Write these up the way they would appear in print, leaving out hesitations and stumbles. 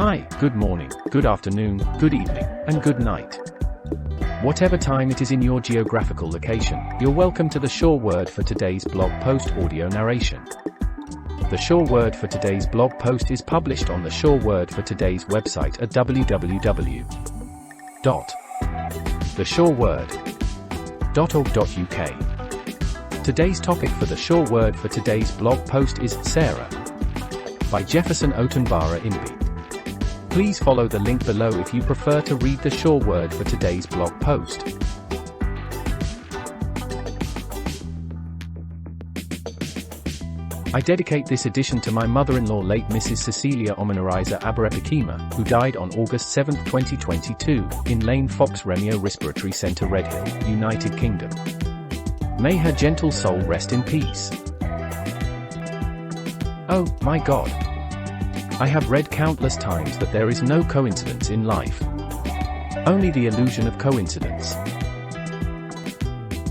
Hi, good morning, good afternoon, good evening, and good night. Whatever time it is in your geographical location, you're welcome to the Sure Word for today's blog post audio narration. The Sure Word for today's blog post is published on the Sure Word for today's website at www.theshoreword.org.uk. Today's topic for the Sure Word for today's blog post is Sarah by Jefferson Otunbara Imbi. Please follow the link below if you prefer to read the Sure Word for today's blog post. I dedicate this edition to my mother-in-law, late Mrs. Cecilia Omenariza Aberepikima, who died on August 7, 2022, in Lane Fox Remio Respiratory Centre, Redhill, United Kingdom. May her gentle soul rest in peace. Oh, my God. I have read countless times that there is no coincidence in life. Only the illusion of coincidence.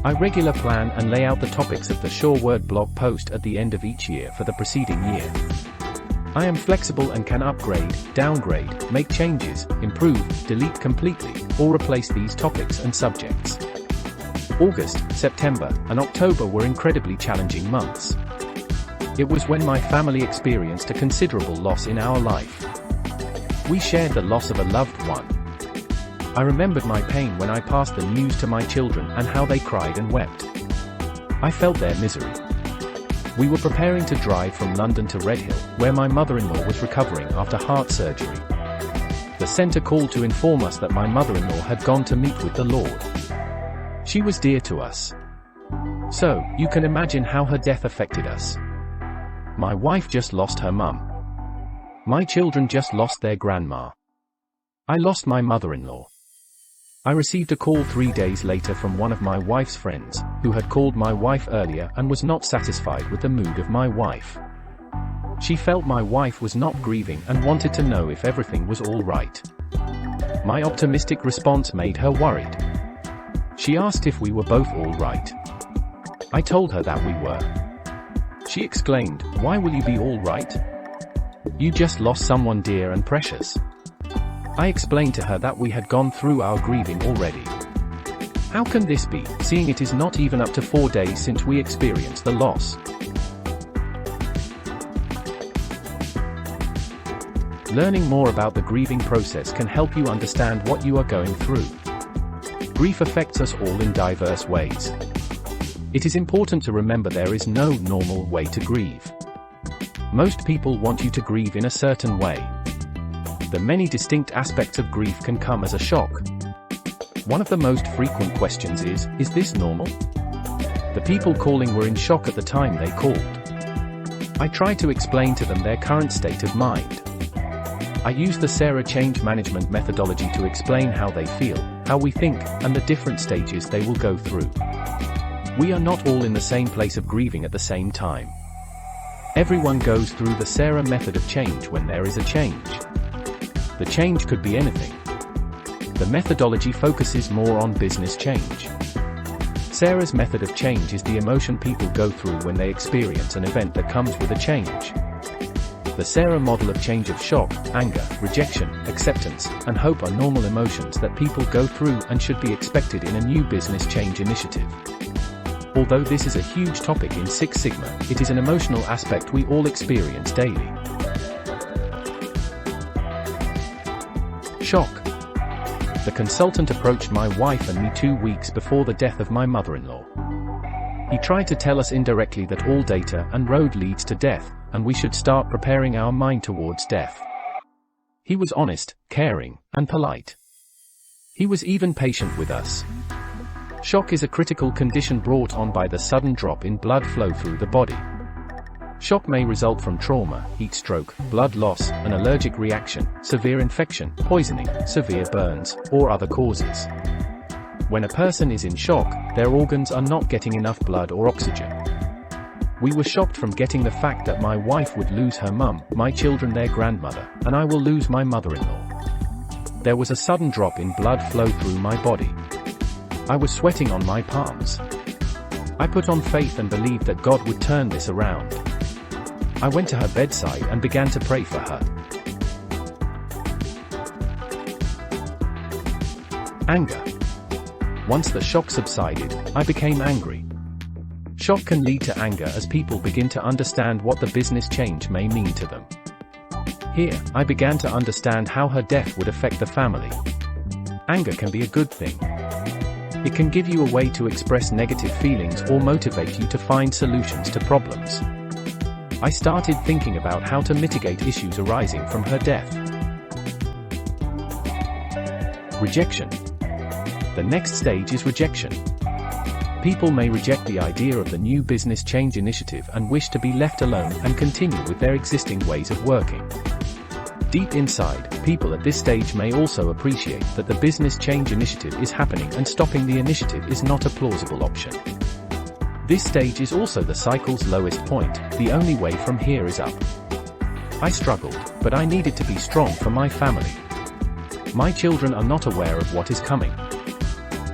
I regularly plan and lay out the topics of the Sure Word blog post at the end of each year for the preceding year. I am flexible and can upgrade, downgrade, make changes, improve, delete completely, or replace these topics and subjects. August, September, and October were incredibly challenging months. It was when my family experienced a considerable loss in our life. We shared the loss of a loved one. I remembered my pain when I passed the news to my children and how they cried and wept. I felt their misery. We were preparing to drive from London to Redhill, where my mother-in-law was recovering after heart surgery. The centre called to inform us that my mother-in-law had gone to meet with the Lord. She was dear to us. So, you can imagine how her death affected us. My wife just lost her mum. My children just lost their grandma. I lost my mother-in-law. I received a call 3 days later from one of my wife's friends, who had called my wife earlier and was not satisfied with the mood of my wife. She felt my wife was not grieving and wanted to know if everything was all right. My optimistic response made her worried. She asked if we were both all right. I told her that we were. She exclaimed, "Why will you be all right? You just lost someone dear and precious." I explained to her that we had gone through our grieving already. How can this be, seeing it is not even up to 4 days since we experienced the loss? Learning more about the grieving process can help you understand what you are going through. Grief affects us all in diverse ways. It is important to remember there is no normal way to grieve. Most people want you to grieve in a certain way. The many distinct aspects of grief can come as a shock. One of the most frequent questions is this normal? The people calling were in shock at the time they called. I tried to explain to them their current state of mind. I used the Sarah change management methodology to explain how they feel, how we think, and the different stages they will go through. We are not all in the same place of grieving at the same time. Everyone goes through the Sarah method of change when there is a change. The change could be anything. The methodology focuses more on business change. Sarah's method of change is the emotion people go through when they experience an event that comes with a change. The Sarah model of change of shock, anger, rejection, acceptance, and hope are normal emotions that people go through and should be expected in a new business change initiative. Although this is a huge topic in Six Sigma, it is an emotional aspect we all experience daily. Shock. The consultant approached my wife and me 2 weeks before the death of my mother-in-law. He tried to tell us indirectly that all data and road leads to death, and we should start preparing our mind towards death. He was honest, caring, and polite. He was even patient with us. Shock is a critical condition brought on by the sudden drop in blood flow through the body. Shock may result from trauma, heat stroke, blood loss, an allergic reaction, severe infection, poisoning, severe burns, or other causes. When a person is in shock, their organs are not getting enough blood or oxygen. We were shocked from getting the fact that my wife would lose her mum, my children their grandmother, and I will lose my mother-in-law. There was a sudden drop in blood flow through my body. I was sweating on my palms. I put on faith and believed that God would turn this around. I went to her bedside and began to pray for her. Anger. Once the shock subsided, I became angry. Shock can lead to anger as people begin to understand what the business change may mean to them. Here, I began to understand how her death would affect the family. Anger can be a good thing. It can give you a way to express negative feelings or motivate you to find solutions to problems. I started thinking about how to mitigate issues arising from her death. Rejection. The next stage is rejection. People may reject the idea of the new business change initiative and wish to be left alone and continue with their existing ways of working. Deep inside, people at this stage may also appreciate that the business change initiative is happening and stopping the initiative is not a plausible option. This stage is also the cycle's lowest point. The only way from here is up. I struggled, but I needed to be strong for my family. My children are not aware of what is coming.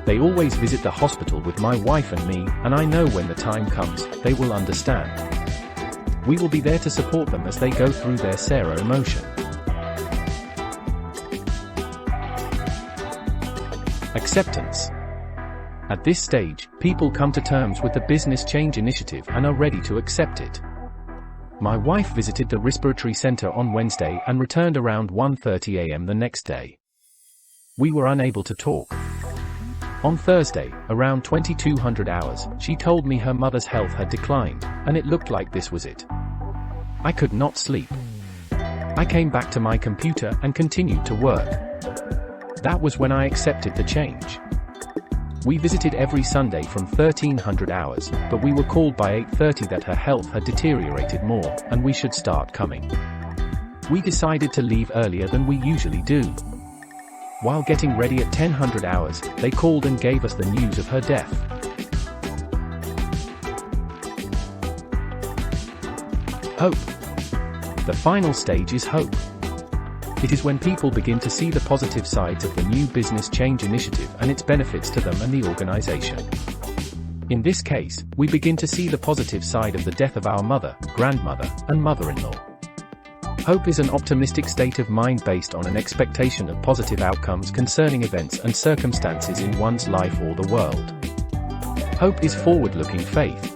They always visit the hospital with my wife and me, and I know when the time comes, they will understand. We will be there to support them as they go through their Sarah emotion. Acceptance. At this stage, people come to terms with the business change initiative and are ready to accept it. My wife visited the respiratory center on Wednesday and returned around 1:30 a.m. the next day. We were unable to talk. On Thursday, around 2200 hours, she told me her mother's health had declined, and it looked like this was it. I could not sleep. I came back to my computer and continued to work. That was when I accepted the change. We visited every Sunday from 1300 hours, but we were called by 8:30 that her health had deteriorated more, and we should start coming. We decided to leave earlier than we usually do. While getting ready at 1000 hours, they called and gave us the news of her death. Hope. The final stage is hope. It is when people begin to see the positive sides of the new business change initiative and its benefits to them and the organization. In this case, we begin to see the positive side of the death of our mother, grandmother, and mother-in-law. Hope is an optimistic state of mind based on an expectation of positive outcomes concerning events and circumstances in one's life or the world. Hope is forward-looking faith.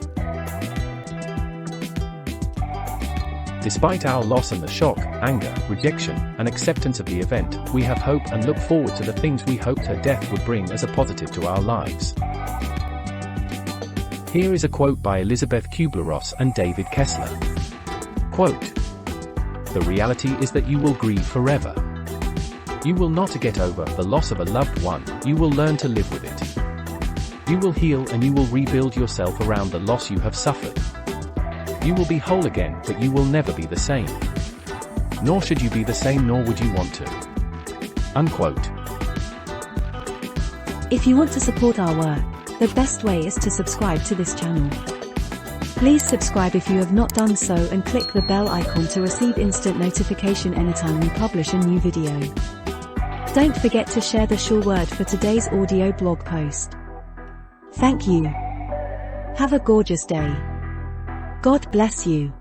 Despite our loss and the shock, anger, rejection, and acceptance of the event, we have hope and look forward to the things we hoped her death would bring as a positive to our lives. Here is a quote by Elizabeth Kubler-Ross and David Kessler. Quote, "The reality is that you will grieve forever. You will not get over the loss of a loved one, you will learn to live with it. You will heal and you will rebuild yourself around the loss you have suffered. You will be whole again, but you will never be the same. Nor should you be the same, nor would you want to." Unquote. If you want to support our work, the best way is to subscribe to this channel. Please subscribe if you have not done so and click the bell icon to receive instant notification anytime we publish a new video. Don't forget to share the sure word for today's audio blog post. Thank you. Have a gorgeous day. God bless you.